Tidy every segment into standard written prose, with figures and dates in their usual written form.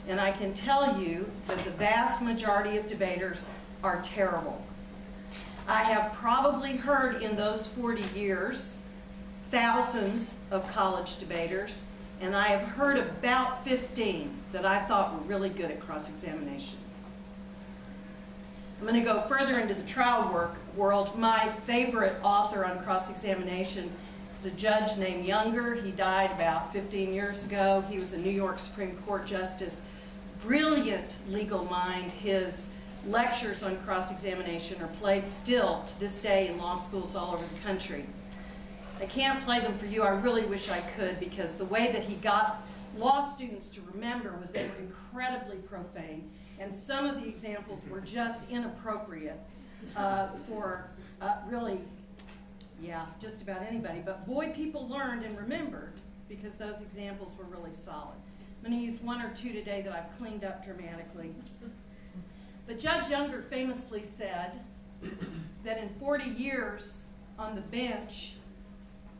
And I can tell you that the vast majority of debaters are terrible. I have probably heard in those 40 years thousands of college debaters, and I have heard about 15 that I thought were really good at cross-examination. I'm going to go further into the trial world. My favorite author on cross-examination is a judge named Younger. He died about 15 years ago. He was a New York Supreme Court justice. Brilliant legal mind. His lectures on cross-examination are played still to this day in law schools all over the country. I can't play them for you. I really wish I could, because the way that he got law students to remember was they were incredibly profane, and some of the examples were just inappropriate for really, yeah, just about anybody. But boy, people learned and remembered because those examples were really solid. I'm going to use one or two today that I've cleaned up dramatically. But Judge Younger famously said that in 40 years on the bench,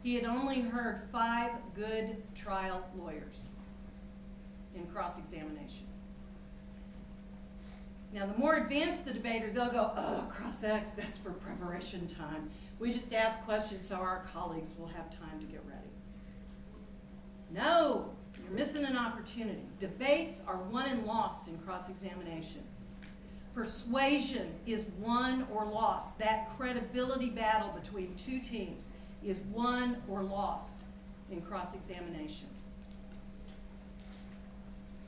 he had only heard 5 good trial lawyers in cross-examination. Now, the more advanced the debater, they'll go, oh, cross-ex, that's for preparation time. We just ask questions so our colleagues will have time to get ready. No, you're missing an opportunity. Debates are won and lost in cross-examination. Persuasion is won or lost. That credibility battle between two teams is won or lost in cross-examination.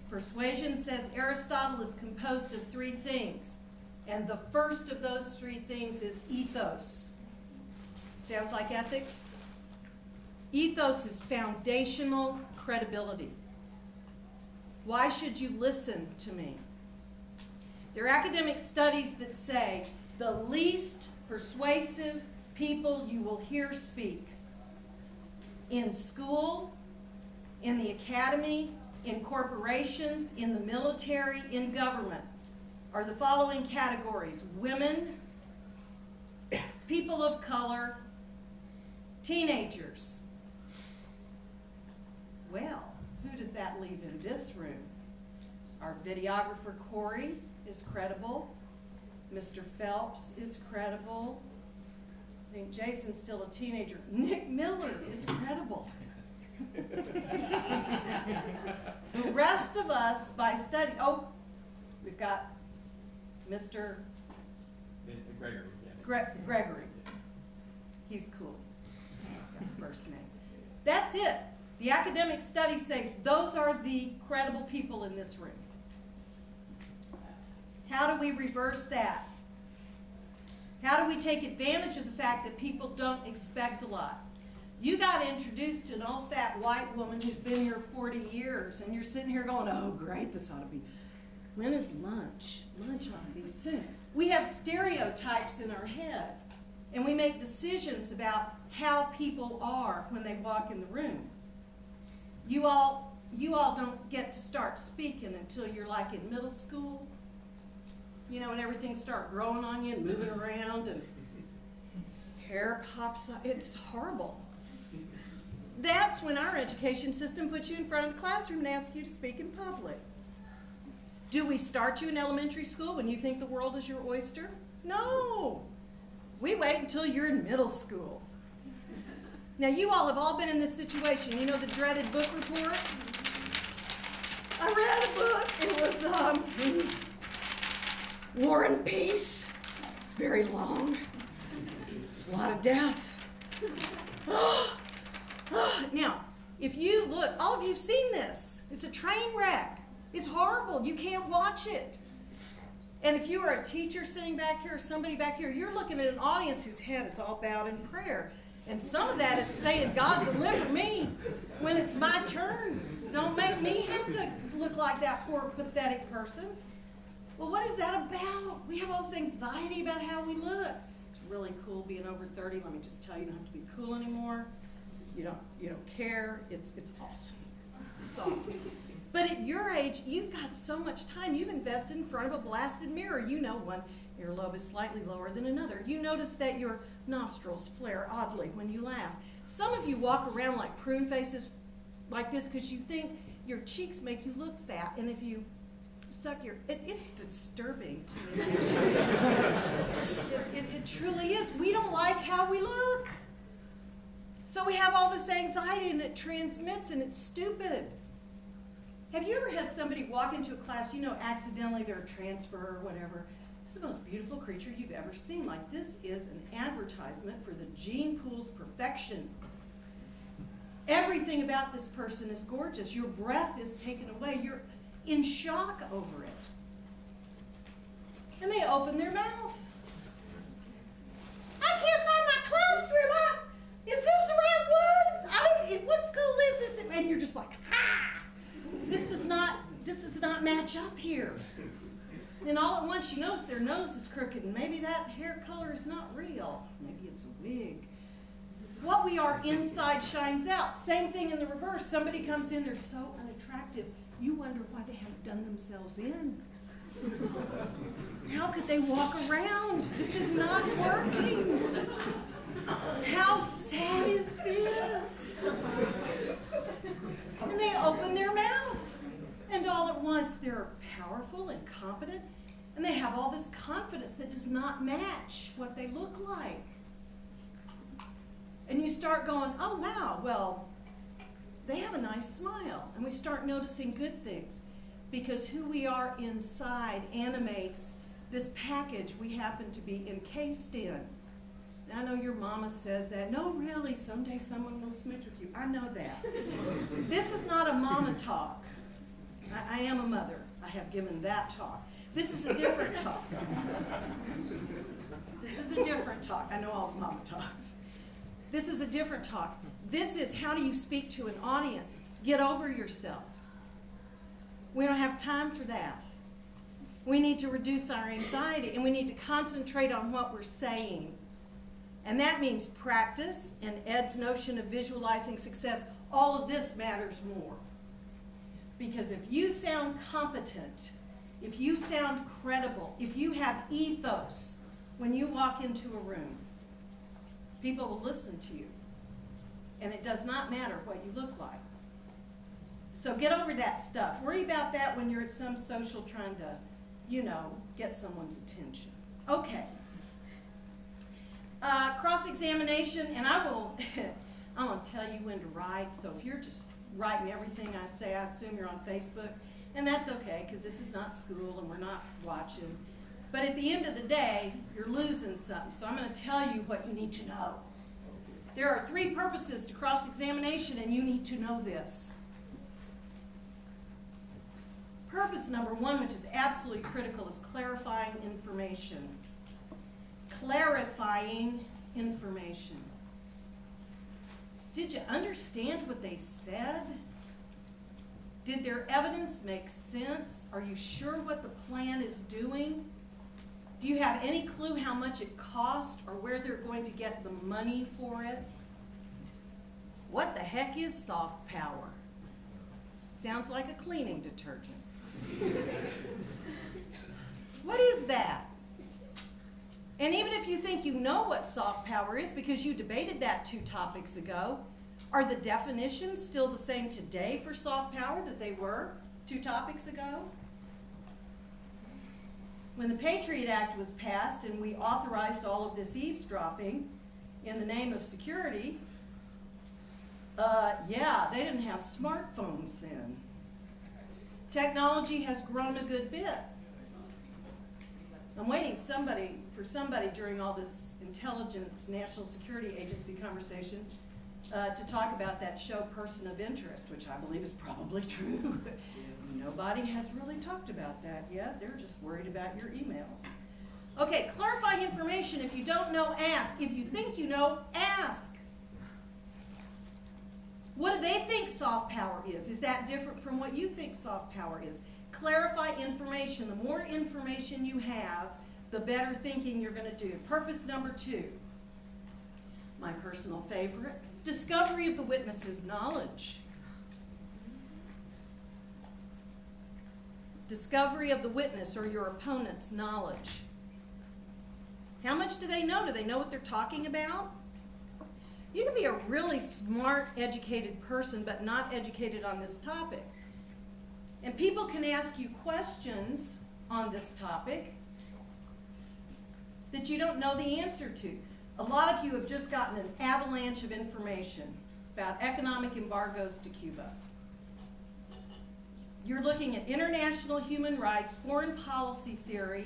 Persuasion says Aristotle is composed of 3 things, and the first of those 3 things is ethos. Sounds like ethics? Ethos is foundational credibility. Why should you listen to me? There are academic studies that say the least persuasive people you will hear speak in school, in the academy, in corporations, in the military, in government are the following categories: women, people of color, teenagers. Well, who does that leave in this room? Our videographer Corey is credible. Mr. Phelps is credible. I think Jason's still a teenager. Nick Miller is credible. The rest of us, by study, we've got Mr. Gregory. Yeah. Gregory. He's cool. He's got a first name. That's it. The academic study says those are the credible people in this room. How do we reverse that? How do we take advantage of the fact that people don't expect a lot? You got introduced to an old fat white woman who's been here 40 years, and you're sitting here going, oh great, this ought to be, when is lunch? Lunch ought to be soon. We have stereotypes in our head, and we make decisions about how people are when they walk in the room. You all don't get to start speaking until you're like in middle school, you know, and everything start growing on you and moving around and hair pops up. It's horrible. That's when our education system puts you in front of the classroom and asks you to speak in public. Do we start you in elementary school when you think the world is your oyster? No. We wait until you're in middle school. Now, you all have all been in this situation. You know the dreaded book report? I read a book. It was War and Peace. It's very long. It's a lot of death. Now, if you look, all of you have seen this. It's a train wreck. It's horrible. You can't watch it. And if you are a teacher sitting back here or somebody back here, you're looking at an audience whose head is all bowed in prayer. And some of that is saying, God, deliver me when it's my turn. Don't make me have to look like that poor, pathetic person. Well, what is that about? We have all this anxiety about how we look. It's really cool being over 30. Let me just tell you, you don't have to be cool anymore. You don't care. It's awesome. It's awesome. But at your age, you've got so much time. You've invested in front of a blasted mirror. You know one earlobe is slightly lower than another. You notice that your nostrils flare oddly when you laugh. Some of you walk around like prune faces like this because you think your cheeks make you look fat. And if you suck your, it's disturbing to me. It truly is. We don't like how we look. So we have all this anxiety and it transmits and it's stupid. Have you ever had somebody walk into a class, accidentally they're a transfer or whatever? This is the most beautiful creature you've ever seen. Like, this is an advertisement for the gene pool's perfection. Everything about this person is gorgeous. Your breath is taken away. You're in shock over it. And they open their mouth. I can't find my classroom. Is this the right one? What school is this? And you're just like, ha! This does not match up here. And all at once you notice their nose is crooked and maybe that hair color is not real. Maybe it's a wig. What we are inside shines out. Same thing in the reverse. Somebody comes in, they're so unattractive. You wonder why they haven't done themselves in. How could they walk around? This is not working. How sad is this? And they open their mouth. And all at once they're powerful and competent. And they have all this confidence that does not match what they look like. And you start going, oh wow, well, they have a nice smile. And we start noticing good things. Because who we are inside animates this package we happen to be encased in. I know your mama says that. No, really, someday someone will smooch with you. I know that. This is not a mama talk. I am a mother. I have given that talk. This is a different talk. This is a different talk. I know all the mama talks. This is a different talk. This is how do you speak to an audience. Get over yourself. We don't have time for that. We need to reduce our anxiety and we need to concentrate on what we're saying. And that means practice and Ed's notion of visualizing success. All of this matters more. Because if you sound competent, if you sound credible, if you have ethos when you walk into a room, people will listen to you. And it does not matter what you look like. So get over that stuff. Worry about that when you're at some social trying to, get someone's attention. Okay. Cross-examination, and I'm going to tell you when to write. So if you're just writing everything I say, I assume you're on Facebook. And that's okay, because this is not school and we're not watching. But at the end of the day, you're losing something. So I'm going to tell you what you need to know. There are 3 purposes to cross-examination, and you need to know this. Purpose number 1, which is absolutely critical, is clarifying information. Clarifying information. Did you understand what they said? Did their evidence make sense? Are you sure what the plan is doing? Do you have any clue how much it cost or where they're going to get the money for it? What the heck is soft power? Sounds like a cleaning detergent. What is that? And even if you think you know what soft power is because you debated that 2 topics ago, are the definitions still the same today for soft power that they were 2 topics ago? When the Patriot Act was passed and we authorized all of this eavesdropping in the name of security, they didn't have smartphones then. Technology has grown a good bit. I'm waiting for somebody during all this intelligence, national security agency conversation to talk about that show Person of Interest, which I believe is probably true. Nobody has really talked about that yet. They're just worried about your emails. Okay, clarifying information. If you don't know, ask. If you think you know, ask. What do they think soft power is? Is that different from what you think soft power is? Clarify information. The more information you have, the better thinking you're going to do. Purpose number 2, my personal favorite, discovery of the witness's knowledge. Discovery of the witness or your opponent's knowledge. How much do they know? Do they know what they're talking about? You can be a really smart, educated person, but not educated on this topic. And people can ask you questions on this topic that you don't know the answer to. A lot of you have just gotten an avalanche of information about economic embargoes to Cuba. You're looking at international human rights, foreign policy theory.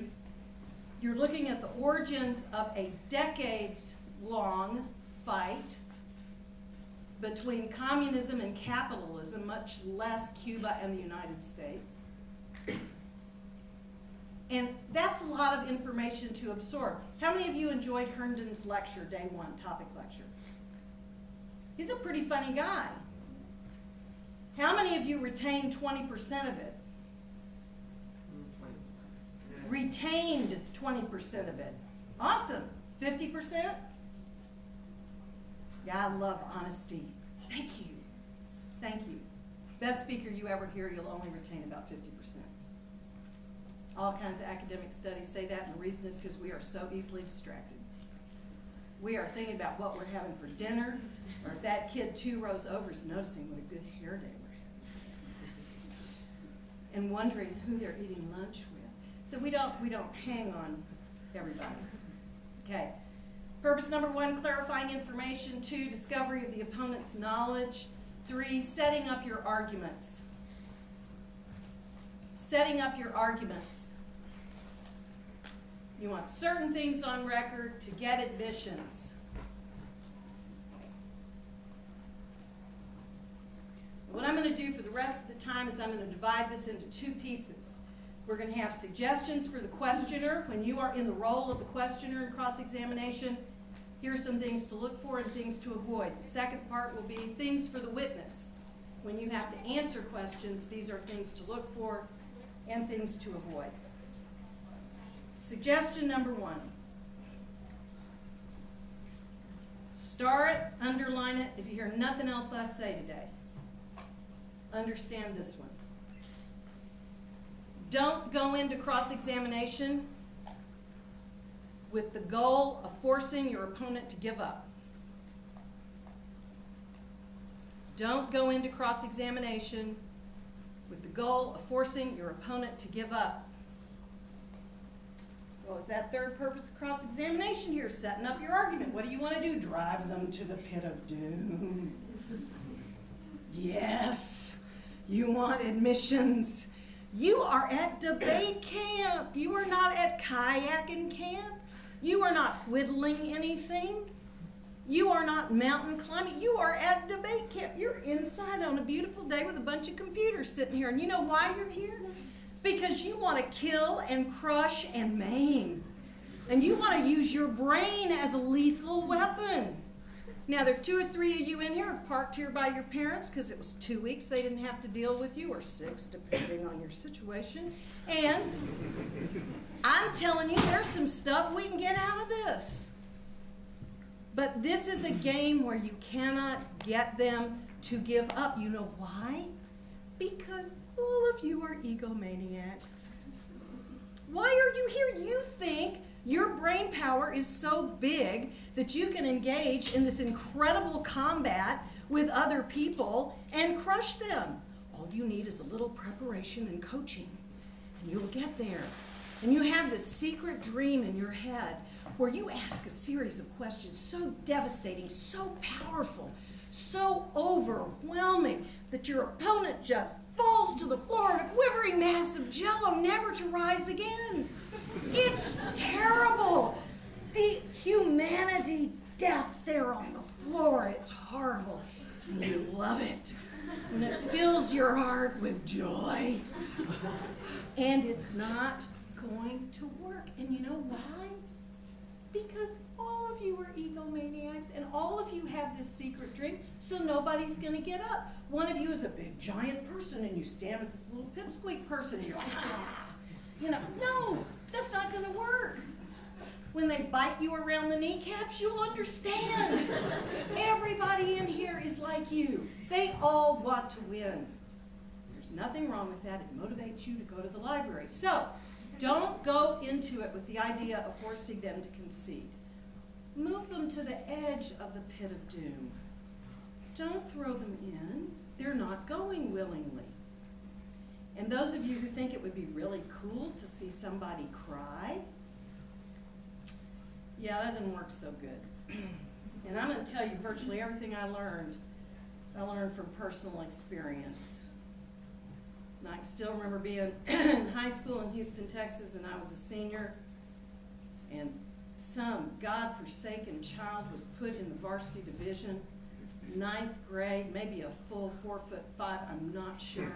You're looking at the origins of a decades-long fight between communism and capitalism, much less Cuba and the United States. And that's a lot of information to absorb. How many of you enjoyed Herndon's lecture, day one, topic lecture? He's a pretty funny guy. How many of you retained 20% of it? Retained 20% of it. Awesome. 50%? Yeah, I love honesty. Thank you. Thank you. Best speaker you ever hear, you'll only retain about 50%. All kinds of academic studies say that, and the reason is because we are so easily distracted. We are thinking about what we're having for dinner, or if that kid 2 rows over is noticing what a good hair day we're having, and wondering who they're eating lunch with. So we don't hang on everybody. Okay. Purpose number 1, clarifying information. 2, discovery of the opponent's knowledge. 3, setting up your arguments. Setting up your arguments. You want certain things on record to get admissions. What I'm going to do for the rest of the time is I'm going to divide this into 2 pieces. We're going to have suggestions for the questioner. When you are in the role of the questioner in cross-examination, here are some things to look for and things to avoid. The second part will be things for the witness. When you have to answer questions, these are things to look for and things to avoid. Suggestion number 1. Star it, underline it. If you hear nothing else I say today, understand this one. Don't go into cross-examination with the goal of forcing your opponent to give up. Don't go into cross-examination with the goal of forcing your opponent to give up. What was that third purpose of cross-examination here? Setting up your argument. What do you want to do? Drive them to the pit of doom. Yes, you want admissions. You are at debate camp. You are not at kayaking camp. You are not whittling anything. You are not mountain climbing. You are at debate camp. You're inside on a beautiful day with a bunch of computers sitting here. And you know why you're here? Because you want to kill and crush and maim. And you want to use your brain as a lethal weapon. Now, there are 2 or 3 of you in here parked here by your parents because it was 2 weeks they didn't have to deal with you, or 6, depending on your situation. And I'm telling you, there's some stuff we can get out of this. But this is a game where you cannot get them to give up. You know why? Because all of you are egomaniacs. Why are you here? You think your brain power is so big that you can engage in this incredible combat with other people and crush them. All you need is a little preparation and coaching, and you'll get there. And you have this secret dream in your head where you ask a series of questions so devastating, so powerful, so overwhelming that your opponent just falls to the floor in a quivering mass of jello, never to rise again. It's terrible. The humanity death there on the floor, it's horrible. And you love it. And it fills your heart with joy. And it's not going to work. And you know why? Because all of you are egomaniacs and all of you have this secret dream, so nobody's going to get up. One of you is a big giant person and you stand with this little pipsqueak person and you're like, ah. You know, no, that's not going to work. When they bite you around the kneecaps, you'll understand. Everybody in here is like you. They all want to win. There's nothing wrong with that. It motivates you to go to the library. So, don't go into it with the idea of forcing them to concede. Move them to the edge of the pit of doom. Don't throw them in. They're not going willingly. And those of you who think it would be really cool to see somebody cry, yeah, that didn't work so good. And I'm going to tell you virtually everything I learned from personal experience. And I can still remember being in high school in Houston, Texas, and I was a senior, and some godforsaken child was put in the varsity division, 9th grade, maybe a full 4'5", I'm not sure.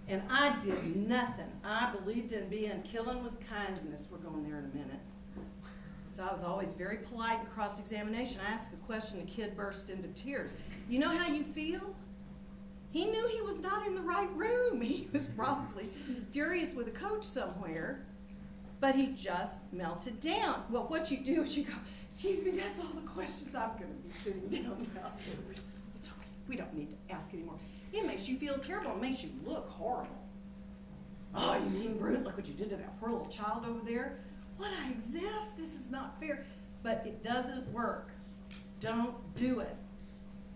And I did nothing. I believed in being killing with kindness. We're going there in a minute. So I was always very polite in cross-examination. I asked a question, the kid burst into tears. You know how you feel? He knew he was not in the right room. He was probably furious with a coach somewhere, but he just melted down. Well, what you do is you go, excuse me, that's all the questions I'm going to be sitting down now. It's okay. We don't need to ask anymore. It makes you feel terrible. It makes you look horrible. Oh, you mean brute? Look what you did to that poor little child over there. What, I exist? This is not fair. But it doesn't work. Don't do it.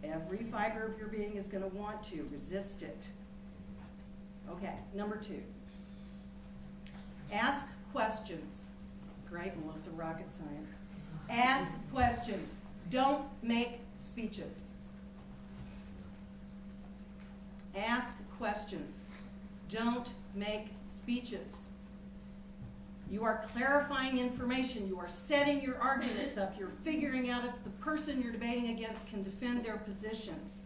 Every fiber of your being is going to want to resist it. Okay, number 2. Ask questions. Great, Melissa, rocket science. Ask questions. Don't make speeches. Ask questions. Don't make speeches. You are clarifying information. You are setting your arguments up. You're figuring out if the person you're debating against can defend their positions.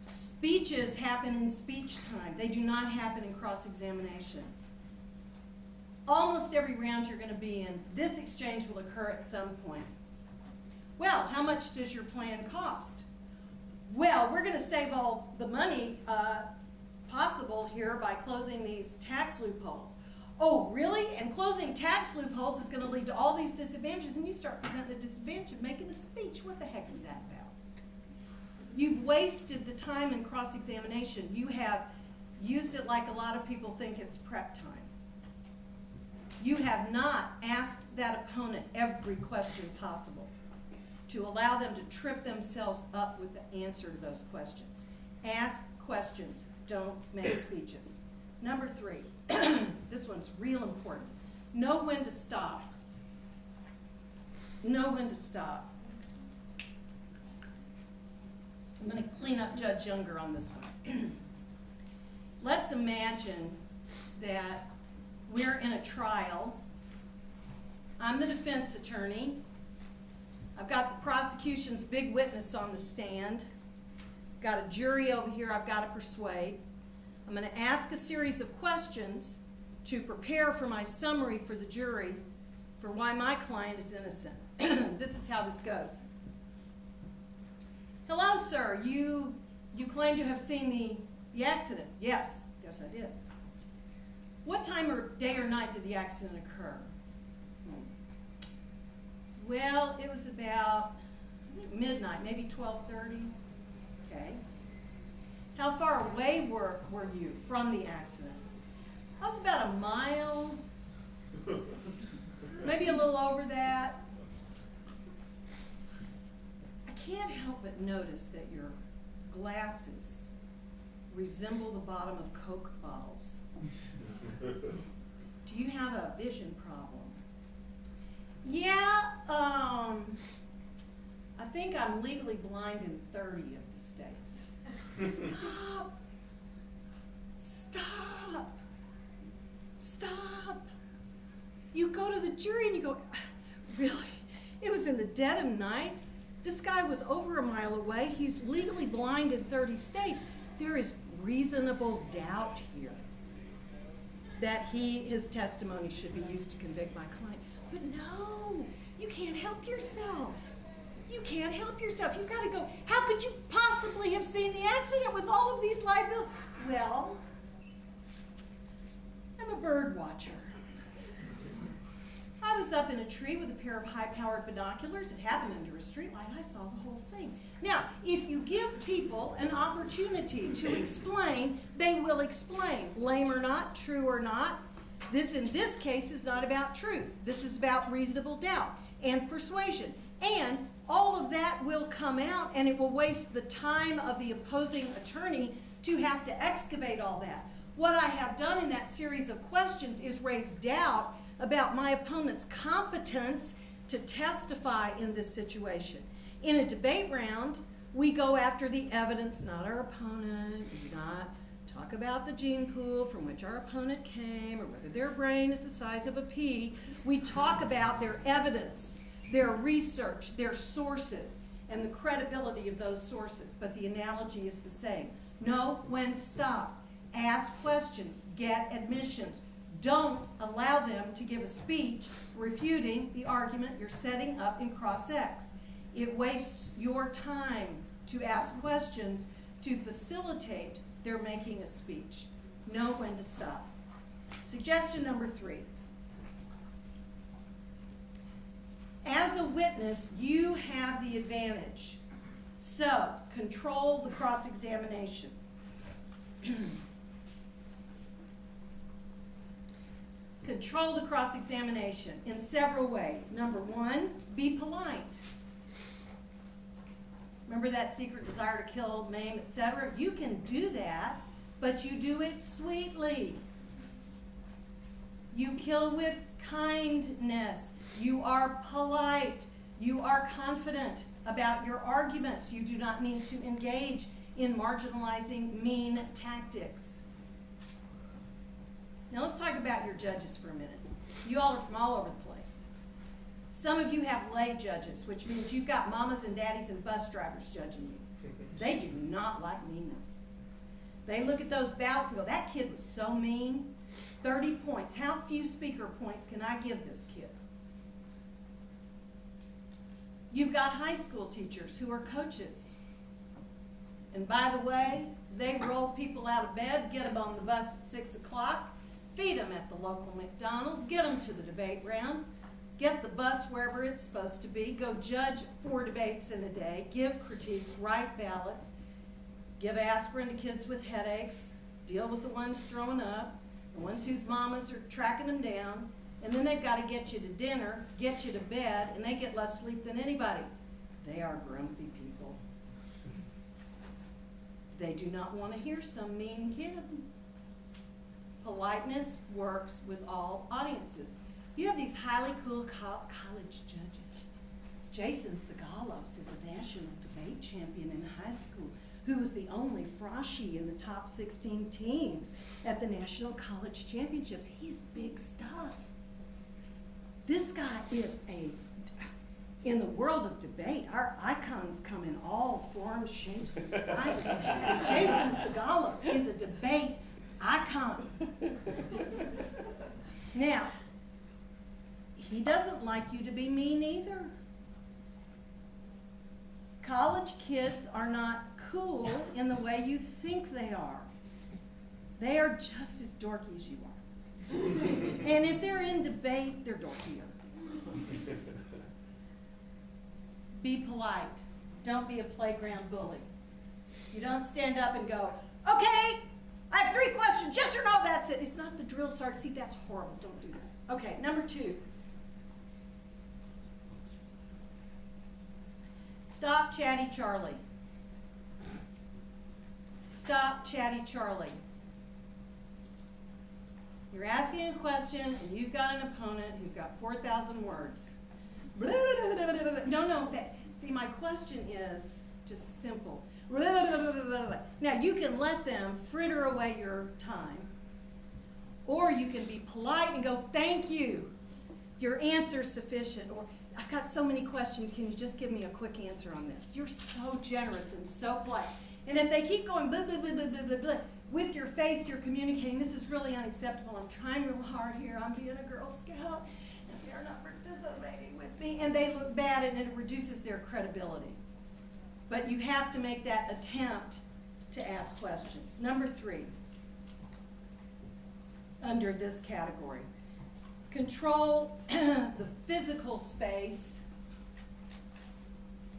Speeches happen in speech time. They do not happen in cross-examination. Almost every round you're going to be in, this exchange will occur at some point. Well, how much does your plan cost? Well, we're going to save all the money possible here by closing these tax loopholes. Oh, really? And closing tax loopholes is going to lead to all these disadvantages, and you start presenting a disadvantage of making a speech. What the heck is that about? You've wasted the time in cross-examination. You have used it like a lot of people think it's prep time. You have not asked that opponent every question possible to allow them to trip themselves up with the answer to those questions. Ask questions. Don't make speeches. Number 3, this one's real important. Know when to stop. Know when to stop. I'm going to clean up Judge Younger on this one. Let's imagine that we're in a trial. I'm the defense attorney. I've got the prosecution's big witness on the stand. Got a jury over here I've got to persuade. I'm going to ask a series of questions to prepare for my summary for the jury for why my client is innocent. This is how this goes. Hello, sir. You claim to have seen the accident. Yes. Yes, I did. What time or day or night did the accident occur? Well, it was about, I think, midnight, maybe 12:30. Okay. How far away were you from the accident? I was about a mile, maybe a little over that. I can't help but notice that your glasses resemble the bottom of Coke bottles. Do you have a vision problem? Yeah, I think I'm legally blind in 30 of the states. Stop! Stop! Stop! You go to the jury and you go, really? It was in the dead of night? This guy was over a mile away. He's legally blind in 30 states. There is reasonable doubt here that his testimony should be used to convict my client. But no, you can't help yourself. You can't help yourself. You've got to go, how could you possibly have seen the accident with all of these liabilities? Well, I'm a bird watcher. I was up in a tree with a pair of high-powered binoculars. It happened under a streetlight. I saw the whole thing. Now, if you give people an opportunity to explain, they will explain. Lame or not, true or not. This, in this case, is not about truth. This is about reasonable doubt and persuasion. And all of that will come out, and it will waste the time of the opposing attorney to have to excavate all that. What I have done in that series of questions is raise doubt about my opponent's competence to testify in this situation. In a debate round, we go after the evidence, not our opponent. We do not talk about the gene pool from which our opponent came or whether their brain is the size of a pea. We talk about their evidence, their research, their sources, and the credibility of those sources. But the analogy is the same. Know when to stop. Ask questions. Get admissions. Don't allow them to give a speech refuting the argument you're setting up in cross-ex. It wastes your time to ask questions to facilitate their making a speech. Know when to stop. Suggestion number 3. As a witness, you have the advantage. So, control the cross-examination. Control the cross-examination in several ways. Number 1, be polite. Remember that secret desire to kill, maim, etc.? You can do that, but you do it sweetly. You kill with kindness. You are polite. You are confident about your arguments. You do not need to engage in marginalizing mean tactics. Now let's talk about your judges for a minute. You all are from all over the place. Some of you have lay judges, which means you've got mamas and daddies and bus drivers judging you. They do not like meanness. They look at those ballots and go, that kid was so mean. 30 points. How few speaker points can I give this kid? You've got high school teachers who are coaches. And by the way, they roll people out of bed, get them on the bus at 6 o'clock, feed them at the local McDonald's, get them to the debate rounds, get the bus wherever it's supposed to be, go judge 4 debates in a day, give critiques, write ballots, give aspirin to kids with headaches, deal with the ones throwing up, the ones whose mamas are tracking them down, and then they've got to get you to dinner, get you to bed, and they get less sleep than anybody. They are grumpy people. They do not want to hear some mean kid. Politeness works with all audiences. You have these highly cool college judges. Jason Sagalos is a national debate champion in high school who was the only freshie in the top 16 teams at the National College Championships. He's big stuff. This guy is in the world of debate, our icons come in all forms, shapes, and sizes. And Jason Sagalos is a debate icon. Now, he doesn't like you to be mean either. College kids are not cool in the way you think they are. They are just as dorky as you are. And if they're in debate, they're dorkier. Be polite. Don't be a playground bully. You don't stand up and go, okay, I have 3 questions, yes or no, that's it. It's not the drill sergeant. See, that's horrible. Don't do that. Okay, number 2. Stop Chatty Charlie. Stop Chatty Charlie. You're asking a question and you've got an opponent who's got 4,000 words. No, see, my question is just simple. Now, you can let them fritter away your time, or you can be polite and go, thank you. Your answer's sufficient. Or, I've got so many questions. Can you just give me a quick answer on this? You're so generous and so polite. And if they keep going blah, blah, blah, blah, blah, blah, blah, with your face, you're communicating, this is really unacceptable. I'm trying real hard here. I'm being a Girl Scout. And they're not participating with me. And they look bad, and it reduces their credibility. But you have to make that attempt to ask questions. Number 3, under this category, control the physical space.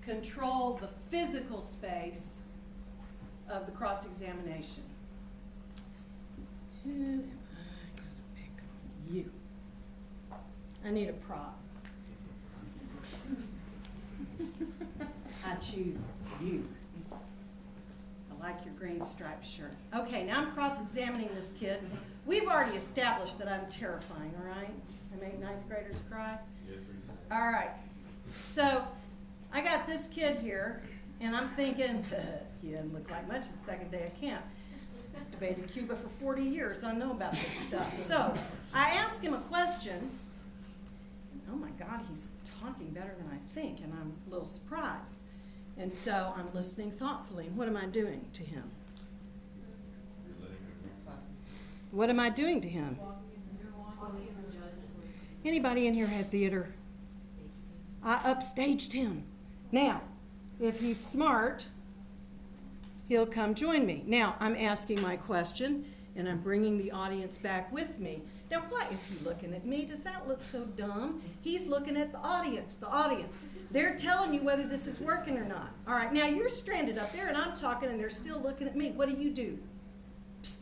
Control the physical space of the cross-examination. Who am I going to pick on? You. I need a prop. I choose you. I like your green striped shirt. Okay, now I'm cross-examining this kid. We've already established that I'm terrifying, all right? I make ninth graders cry. All right. So I got this kid here, and I'm thinking, he doesn't look like much the second day of camp. Debated Cuba for 40 years. I know about this stuff. So I asked him a question. Oh my God, he's talking better than I think, and I'm a little surprised. And so I'm listening thoughtfully. And what am I doing to him? What am I doing to him? Anybody in here had theater? I upstaged him. Now, if he's smart, he'll come join me. Now, I'm asking my question, and I'm bringing the audience back with me. Now, why is he looking at me? Does that look so dumb? He's looking at the audience, the audience. They're telling you whether this is working or not. All right, now you're stranded up there, and I'm talking, and they're still looking at me. What do you do? Psst.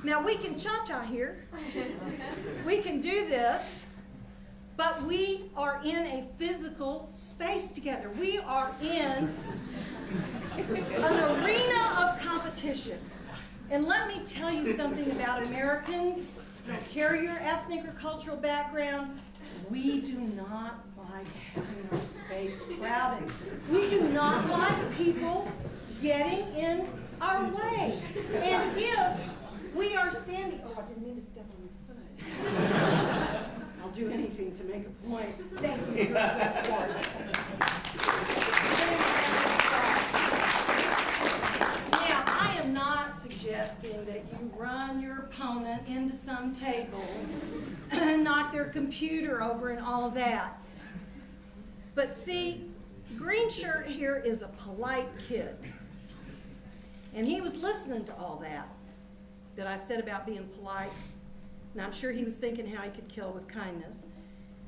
Now, we can cha-cha here. We can do this, but we are in a physical space together. We are in an arena of competition. And let me tell you something about Americans. I don't care your ethnic or cultural background. We do not like having our space crowded. We do not like people getting in our way. And if we are standing, oh, I didn't mean to step on your foot. I'll do anything to make a point. Thank you. You're a good sport. Now, I am not suggesting that you run your opponent into some table and knock their computer over and all of that. But see, green shirt here is a polite kid. And he was listening to all that I said about being polite. And I'm sure he was thinking how he could kill with kindness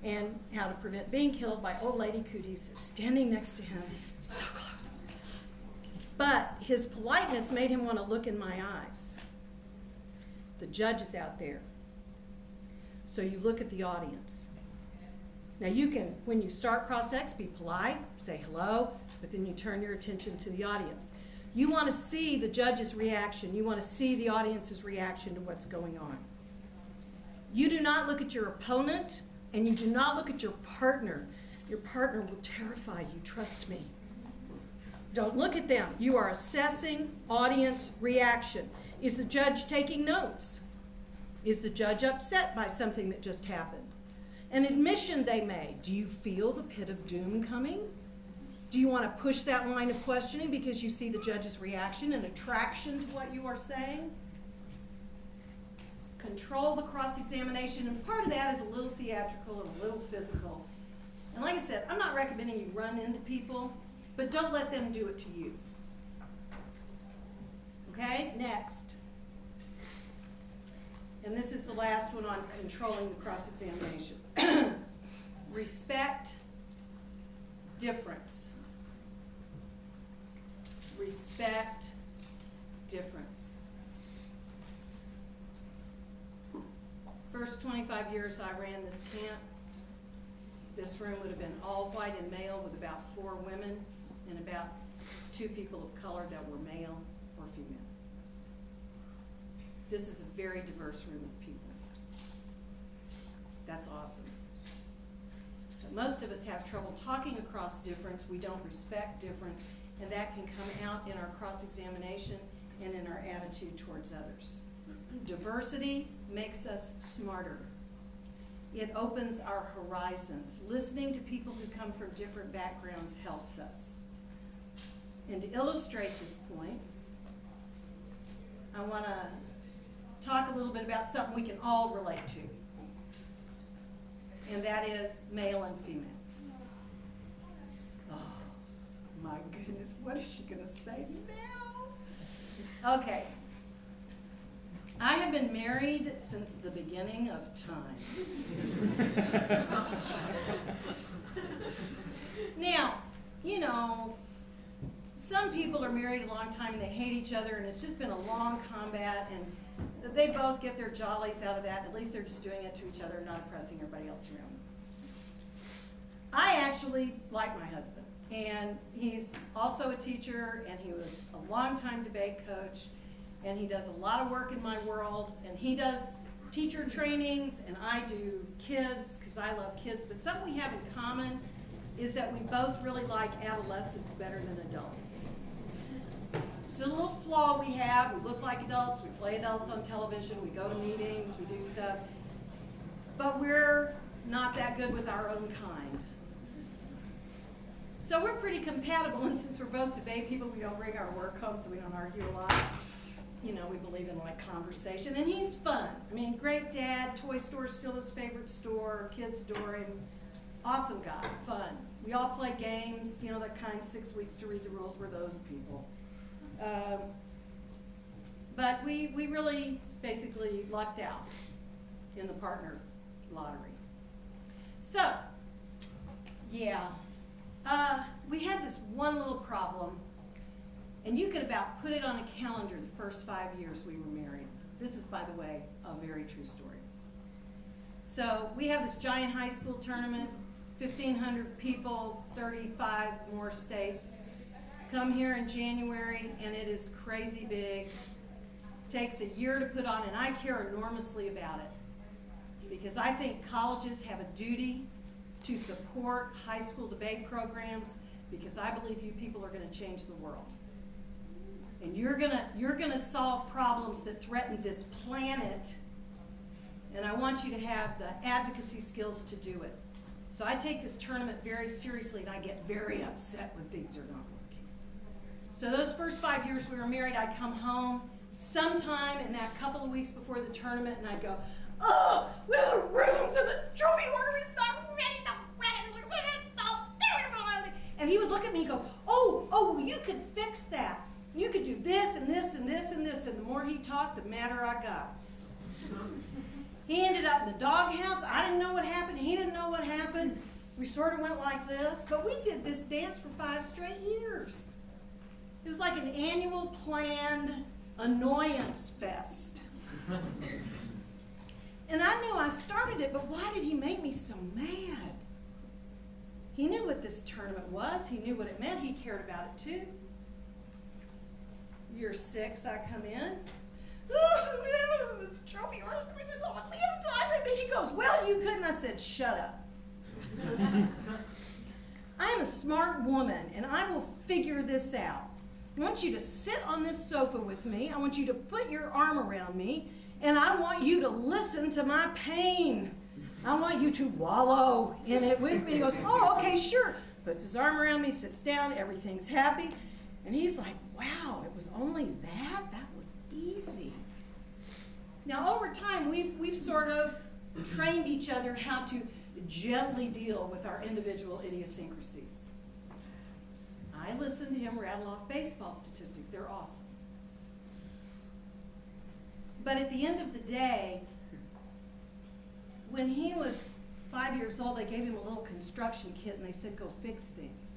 and how to prevent being killed by old lady cooties standing next to him so close. But his politeness made him want to look in my eyes. The judge is out there. So you look at the audience. Now you can, when you start cross-ex, be polite, say hello, but then you turn your attention to the audience. You want to see the judge's reaction. You want to see the audience's reaction to what's going on. You do not look at your opponent, and you do not look at your partner. Your partner will terrify you, trust me. Don't look at them. You are assessing audience reaction. Is the judge taking notes? Is the judge upset by something that just happened? An admission they made. Do you feel the pit of doom coming? Do you want to push that line of questioning because you see the judge's reaction and attraction to what you are saying? Control the cross-examination, and part of that is a little theatrical and a little physical. And like I said, I'm not recommending you run into people, but don't let them do it to you. Okay, next. And this is the last one on controlling the cross-examination. Respect difference. Respect difference. First 25 years I ran this camp, this room would have been all white and male with about 4 women and about 2 people of color that were male or female. This is a very diverse room of people. That's awesome. But most of us have trouble talking across difference. We don't respect difference, and that can come out in our cross-examination and in our attitude towards others. Diversity makes us smarter. It opens our horizons. Listening to people who come from different backgrounds helps us. And to illustrate this point, I want to talk a little bit about something we can all relate to. And that is male and female. Oh, my goodness, what is she going to say now? Okay. I have been married since the beginning of time. Now, you know, some people are married a long time and they hate each other and it's just been a long combat and they both get their jollies out of that. At least they're just doing it to each other, not oppressing everybody else around them. I actually like my husband. And he's also a teacher, and he was a longtime debate coach, and he does a lot of work in my world, and he does teacher trainings, and I do kids, because I love kids. But something we have in common is that we both really like adolescents better than adults. It's a little flaw we have. We look like adults, we play adults on television, we go to meetings, we do stuff, but we're not that good with our own kind. So we're pretty compatible, and since we're both debate people, we don't bring our work home, so we don't argue a lot. You know, we believe in like conversation, and he's fun. I mean, great dad, toy store's still his favorite store, kids adore him. Awesome guy, fun. We all play games, you know, that kind, 6 weeks to read the rules, we're those people. But we really basically lucked out in the partner lottery. So, yeah, we had this one little problem, and you could about put it on a calendar the first 5 years we were married. This is, by the way, a very true story. So we have this giant high school tournament, 1,500 people, 35 more states. Come here in January, and it is crazy big. Takes a year to put on, and I care enormously about it because I think colleges have a duty to support high school debate programs, because I believe you people are going to change the world. And you're gonna solve problems that threaten this planet, and I want you to have the advocacy skills to do it. So I take this tournament very seriously, and I get very upset when things are not working. So those first 5 years we were married, I'd come home sometime in that couple of weeks before the tournament, and I'd go, oh, well, the rooms and the trophy order is not ready, and he would look at me and go, oh, well, you could fix that. You could do this and this and this and this, and the more he talked, the madder I got. He ended up in the doghouse. I didn't know what happened. He didn't know what happened. We sort of went like this, but we did this dance for 5 straight years. It was like an annual planned annoyance fest. And I knew I started it, but why did he make me so mad? He knew what this tournament was. He knew what it meant. He cared about it too. Year 6, I come in. Oh, the trophy orders, we just all the time. And he goes, well, you couldn't. I said, shut up. I am a smart woman, and I will figure this out. I want you to sit on this sofa with me. I want you to put your arm around me, and I want you to listen to my pain. I want you to wallow in it with me. He goes, oh, okay, sure. Puts his arm around me, sits down, everything's happy. And he's like, wow, it was only that? That was easy. Now, over time, we've sort of trained each other how to gently deal with our individual idiosyncrasies. I listen to him rattle off baseball statistics. They're awesome. But at the end of the day, when he was 5 years old, they gave him a little construction kit, and they said, go fix things.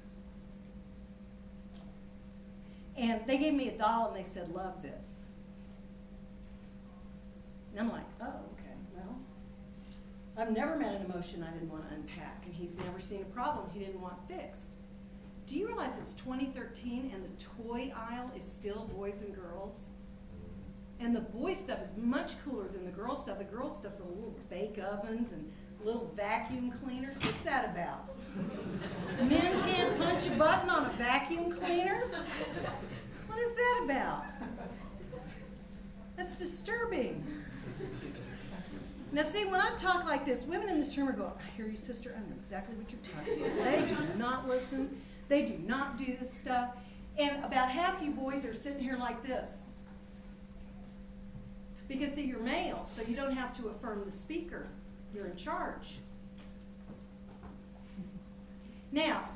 And they gave me a doll, and they said, love this. And I'm like, oh, okay, well, I've never met an emotion I didn't want to unpack, and he's never seen a problem he didn't want fixed. Do you realize it's 2013, and the toy aisle is still boys and girls? And the boy stuff is much cooler than the girl stuff. The girl stuff's a little bake ovens and little vacuum cleaners. What's that about? Men can't punch a button on a vacuum cleaner? What is that about? That's disturbing. Now see, when I talk like this, women in this room are going, I hear you, sister, I know exactly what you're talking about. They do not listen. They do not do this stuff. And about half you boys are sitting here like this. Because, see, you're male, so you don't have to affirm the speaker. You're in charge. Now,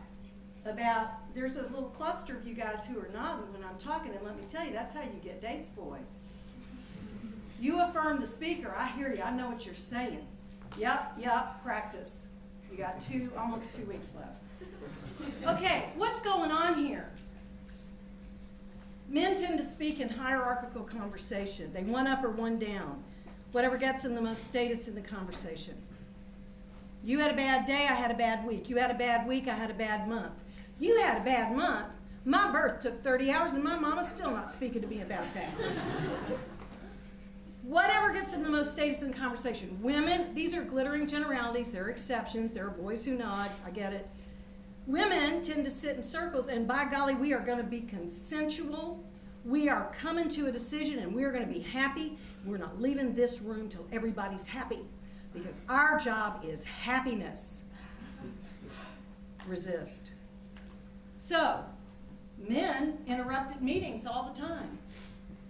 there's a little cluster of you guys who are nodding when I'm talking, and let me tell you, that's how you get dates, boys. You affirm the speaker. I hear you. I know what you're saying. Yep, practice. You got almost 2 weeks left. Okay, what's going on here? Men tend to speak in hierarchical conversation. They one up or one down. Whatever gets them the most status in the conversation. You had a bad day, I had a bad week. You had a bad week, I had a bad month. You had a bad month. My birth took 30 hours and my mama's still not speaking to me about that. Whatever gets them the most status in the conversation. Women, these are glittering generalities. There are exceptions. There are boys who nod. I get it. Women tend to sit in circles, and by golly, we are going to be consensual. We are coming to a decision, and we're going to be happy. We're not leaving this room till everybody's happy, because our job is happiness. Resist. So, men interrupt at meetings all the time.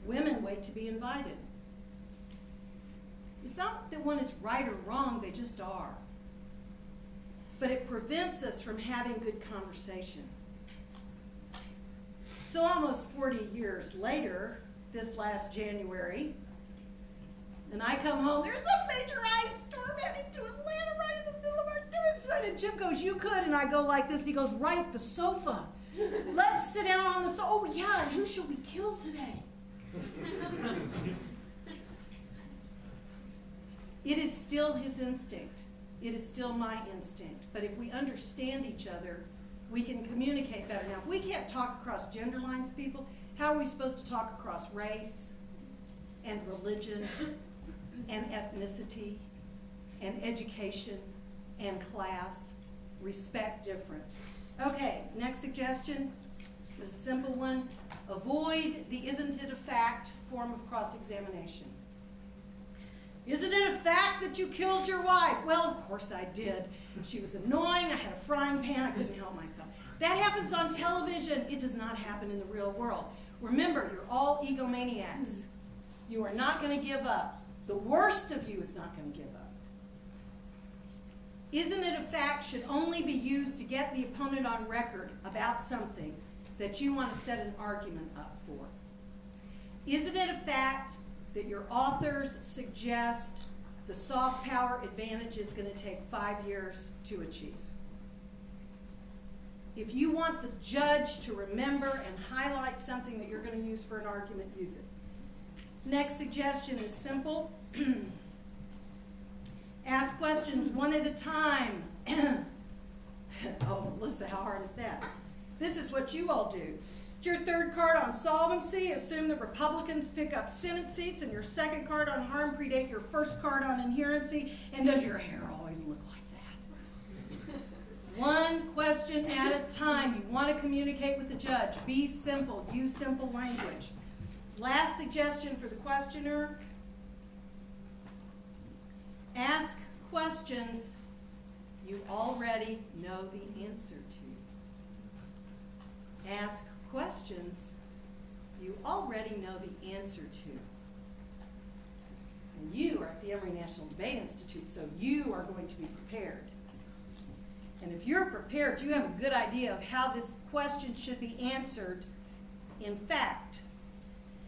Women wait to be invited. It's not that one is right or wrong, they just are. But it prevents us from having good conversation. So almost 40 years later, this last January, and I come home, there's a major ice storm heading to Atlanta right in the middle of our demonstration. And Jim goes, you could, and I go like this, and he goes, right, the sofa. Let's sit down on the sofa. Oh yeah, and who shall we kill today? It is still his instinct. It is still my instinct. But if we understand each other, we can communicate better. Now, if we can't talk across gender lines, people, how are we supposed to talk across race and religion and ethnicity and education and class? Respect difference. Okay, next suggestion. This is a simple one. Avoid the isn't it a fact form of cross-examination. Isn't it a fact that you killed your wife? Well, of course I did. She was annoying. I had a frying pan. I couldn't help myself. That happens on television. It does not happen in the real world. Remember, you're all egomaniacs. You are not going to give up. The worst of you is not going to give up. Isn't it a fact should only be used to get the opponent on record about something that you want to set an argument up for? Isn't it a fact that your authors suggest the soft power advantage is going to take 5 years to achieve? If you want the judge to remember and highlight something that you're going to use for an argument, use it. Next suggestion is simple. Ask questions one at a time. Oh, Melissa, how hard is that? This is what you all do. Your third card on solvency, assume that Republicans pick up Senate seats, and your second card on harm predate your first card on inherency. And does your hair always look like that? One question at a time. You want to communicate with the judge. Be simple. Use simple language. Last suggestion for the questioner. Ask questions you already know the answer to. Ask questions you already know the answer to. And you are at the Emory National Debate Institute, so you are going to be prepared. And if you're prepared, you have a good idea of how this question should be answered in fact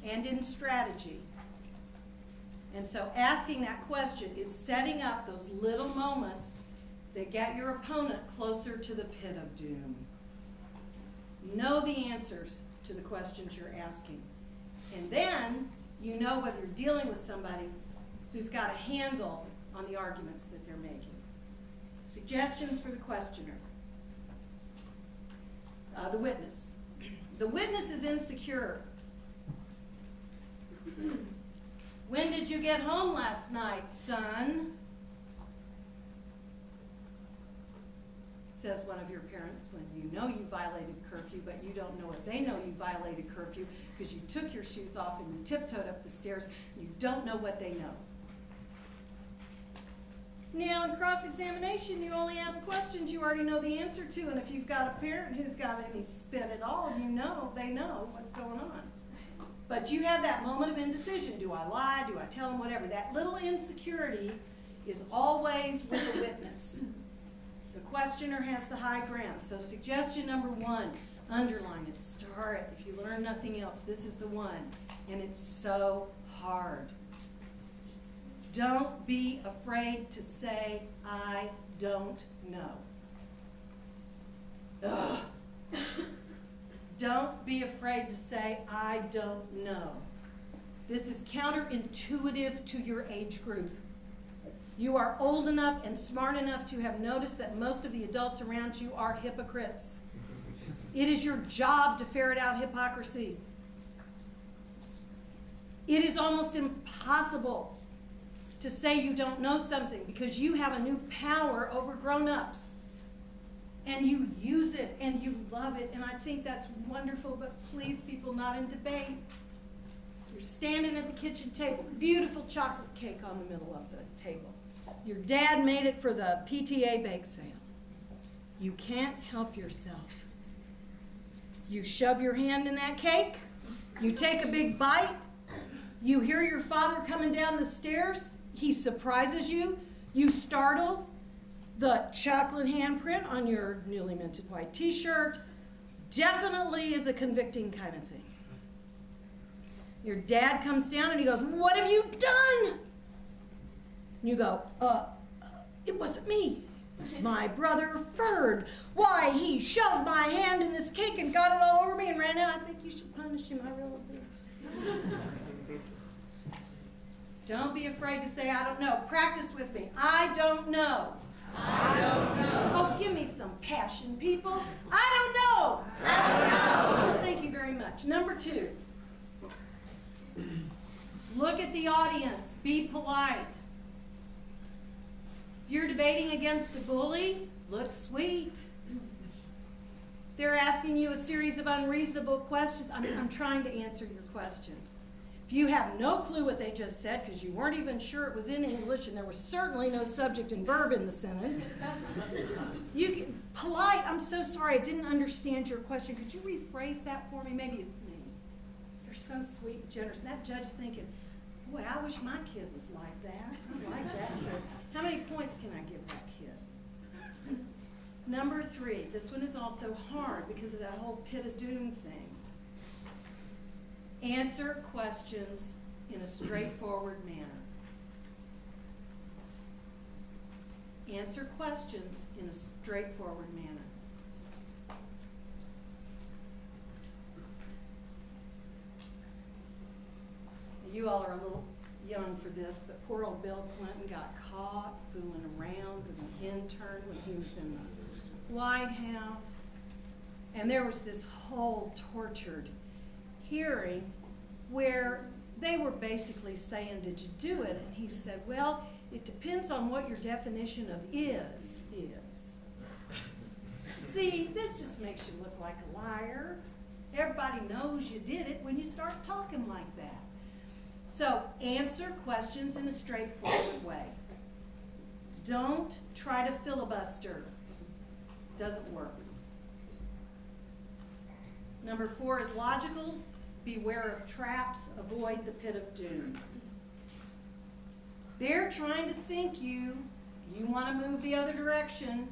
and in strategy. And so asking that question is setting up those little moments that get your opponent closer to the pit of doom. Know the answers to the questions you're asking. And then you know whether you're dealing with somebody who's got a handle on the arguments that they're making. Suggestions for the questioner. The witness. The witness is insecure. When did you get home last night, son? Says one of your parents when you know you violated curfew, but you don't know if they know you violated curfew because you took your shoes off and you tiptoed up the stairs. You don't know what they know. Now, in cross-examination, you only ask questions you already know the answer to, and if you've got a parent who's got any spit at all, you know they know what's going on. But you have that moment of indecision. Do I lie? Do I tell them? Whatever. That little insecurity is always with the witness. The questioner has the high ground. So suggestion number 1, underline it, star it. If you learn nothing else, this is the one. And it's so hard. Don't be afraid to say, I don't know. Ugh. Don't be afraid to say, I don't know. This is counterintuitive to your age group. You are old enough and smart enough to have noticed that most of the adults around you are hypocrites. It is your job to ferret out hypocrisy. It is almost impossible to say you don't know something because you have a new power over grown-ups. And you use it and you love it, and I think that's wonderful, but please, people, not in debate. You're standing at the kitchen table, beautiful chocolate cake on the middle of the table. Your dad made it for the PTA bake sale. You can't help yourself. You shove your hand in that cake, you take a big bite, you hear your father coming down the stairs, he surprises you, you startle. The chocolate handprint on your newly minted white t-shirt definitely is a convicting kind of thing. Your dad comes down and he goes, "What have you done?" And you go, it wasn't me. It was my brother Ferd. Why, he shoved my hand in this cake and got it all over me and ran out. I think you should punish him. I really do. Don't be afraid to say, "I don't know." Practice with me. I don't know. I don't know. Oh, give me some passion, people. I don't know. I don't know. Thank you very much. Number 2. Look at the audience. Be polite. If you're debating against a bully, look sweet. They're asking you a series of unreasonable questions. I'm trying to answer your question. If you have no clue what they just said because you weren't even sure it was in English and there was certainly no subject and verb in the sentence, you can, polite, "I'm so sorry, I didn't understand your question. Could you rephrase that for me?" Maybe it's me. You're so sweet and generous. And that judge's thinking, "Boy, I wish my kid was like that. I like that kid. How many points can I give that kid?" Number 3, this one is also hard because of that whole pit of doom thing. Answer questions in a straightforward manner. Answer questions in a straightforward manner. You all are a little young for this, but poor old Bill Clinton got caught fooling around with an intern when he was in the White House. And there was this whole tortured hearing where they were basically saying, "Did you do it?" And he said, "Well, it depends on what your definition of is." See, this just makes you look like a liar. Everybody knows you did it when you start talking like that. So, answer questions in a straightforward way. Don't try to filibuster. Doesn't work. Number 4 is logical. Beware of traps. Avoid the pit of doom. They're trying to sink you. You want to move the other direction.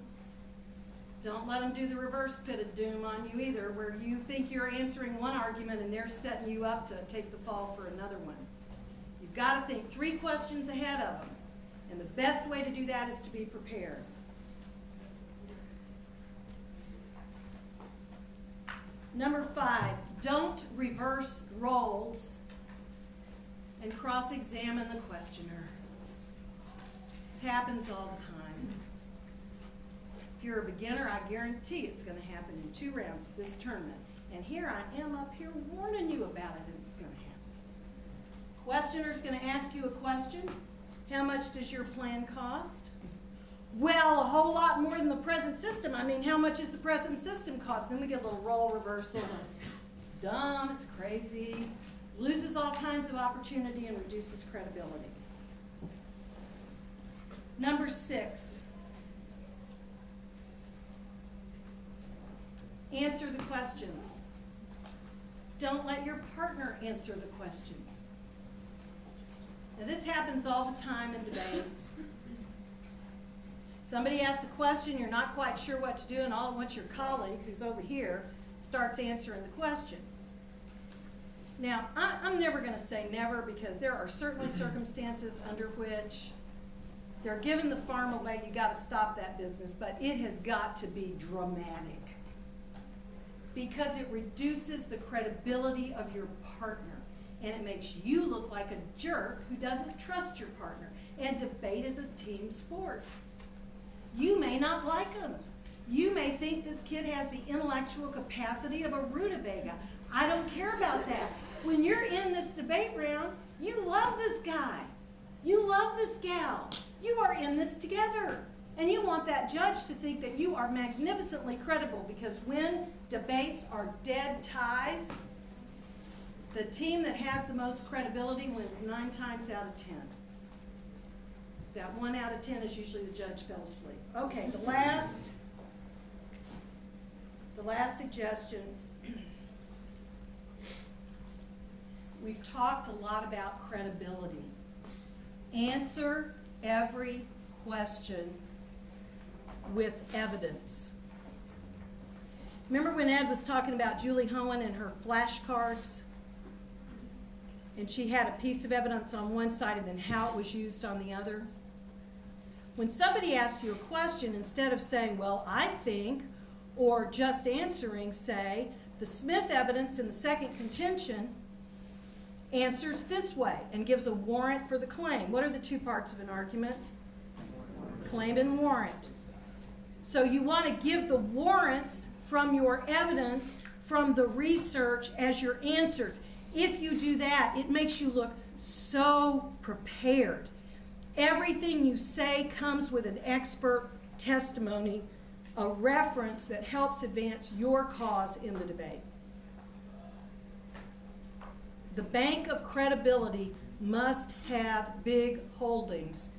Don't let them do the reverse pit of doom on you either, where you think you're answering one argument and they're setting you up to take the fall for another one. You've got to think 3 questions ahead of them. And the best way to do that is to be prepared. Number 5, don't reverse roles and cross-examine the questioner. This happens all the time. If you're a beginner, I guarantee it's going to happen in 2 rounds of this tournament. And here I am up here warning you about it, and it's going to happen. Questioner's going to ask you a question. How much does your plan cost? Well, a whole lot more than the present system. I mean, how much is the present system cost? Then we get a little role reversal. It's dumb, it's crazy, loses all kinds of opportunity and reduces credibility. Number 6, answer the questions. Don't let your partner answer the questions. Now, this happens all the time in debate. Somebody asks a question, you're not quite sure what to do, and all at once your colleague, who's over here, starts answering the question. Now, I'm never going to say never, because there are certainly circumstances under which they're giving the farm away, you got to stop that business, but it has got to be dramatic, because it reduces the credibility of your partner, and it makes you look like a jerk who doesn't trust your partner, and debate is a team sport. You may not like them. You may think this kid has the intellectual capacity of a rutabaga. I don't care about that. When you're in this debate round, you love this guy. You love this gal. You are in this together. And you want that judge to think that you are magnificently credible, because when debates are dead ties, the team that has the most credibility wins 9 times out of 10. That 1 out of 10 is usually the judge fell asleep. Okay, the last suggestion. We've talked a lot about credibility. Answer every question with evidence. Remember when Ed was talking about Julie Hohen and her flashcards? And she had a piece of evidence on one side and then how it was used on the other? When somebody asks you a question, instead of saying, well, I think, or just answering, say, the Smith evidence in the second contention answers this way and gives a warrant for the claim. What are the 2 parts of an argument? Claim and warrant. So you want to give the warrants from your evidence, from the research, as your answers. If you do that, it makes you look so prepared. Everything you say comes with an expert testimony, a reference that helps advance your cause in the debate. The bank of credibility must have big holdings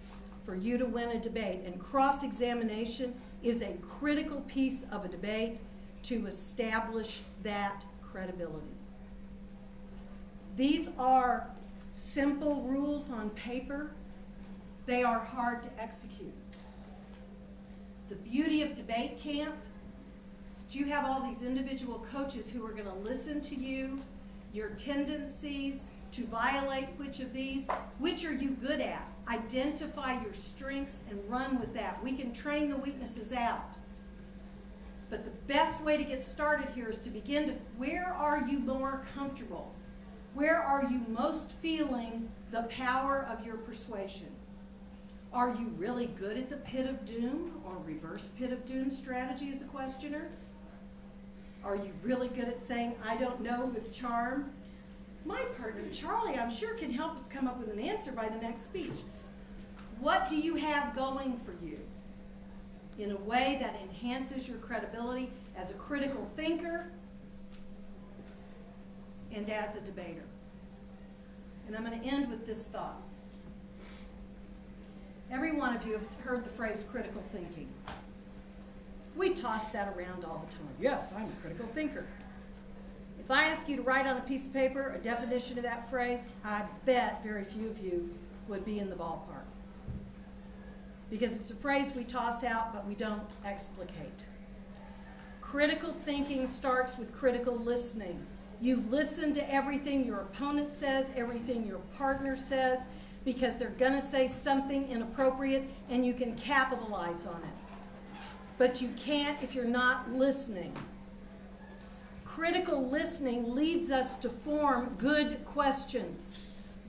for you to win a debate, and cross-examination is a critical piece of a debate to establish that credibility. These are simple rules on paper. They are hard to execute. The beauty of debate camp is that you have all these individual coaches who are going to listen to you, your tendencies to violate which of these, which are you good at? Identify your strengths and run with that. We can train the weaknesses out. But the best way to get started here is to begin to, where are you more comfortable? Where are you most feeling the power of your persuasion? Are you really good at the pit of doom or reverse pit of doom strategy as a questioner? Are you really good at saying, I don't know, with charm? My partner, Charlie, I'm sure can help us come up with an answer by the next speech. What do you have going for you in a way that enhances your credibility as a critical thinker and as a debater? And I'm going to end with this thought. Every one of you has heard the phrase critical thinking. We toss that around all the time. Yes, I'm a critical thinker. If I ask you to write on a piece of paper a definition of that phrase, I bet very few of you would be in the ballpark. Because it's a phrase we toss out, but we don't explicate. Critical thinking starts with critical listening. You listen to everything your opponent says, everything your partner says, because they're going to say something inappropriate, and you can capitalize on it. But you can't if you're not listening. Critical listening leads us to form good questions.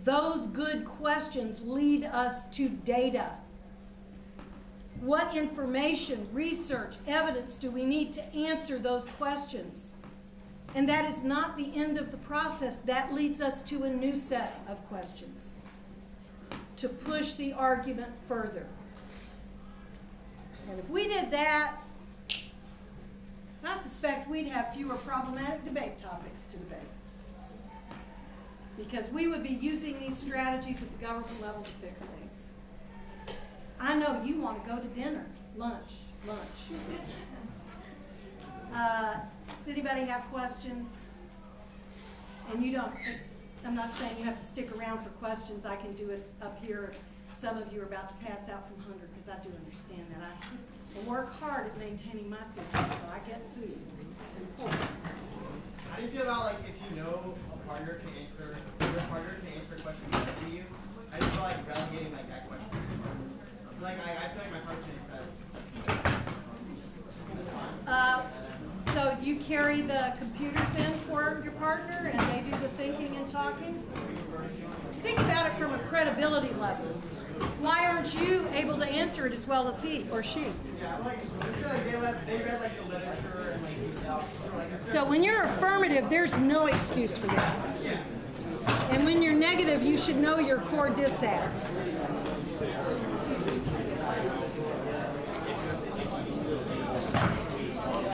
Those good questions lead us to data. What information, research, evidence do we need to answer those questions? And that is not the end of the process. That leads us to a new set of questions to push the argument further. And if we did that, I suspect we'd have fewer problematic debate topics to debate. Because we would be using these strategies at the government level to fix things. I know you want to go to dinner, lunch. Does anybody have questions? And you don't, I'm not saying you have to stick around for questions. I can do it up here. Some of you are about to pass out from hunger, because I do understand that. I work hard at maintaining my fitness, so I get food. It's important. How do you feel about, like, if you know a partner can answer, your partner can answer a question better than you? I just feel like relegating like that question. Like I feel like my partner can answer that. So you carry the computers in for your partner, and they do the thinking and talking? Think about it from a credibility level. Why aren't you able to answer it as well as he or she? Yeah, like, I feel like they read like the literature and like So when you're affirmative, there's no excuse for that. yeah. And when you're negative, you should know your core disads.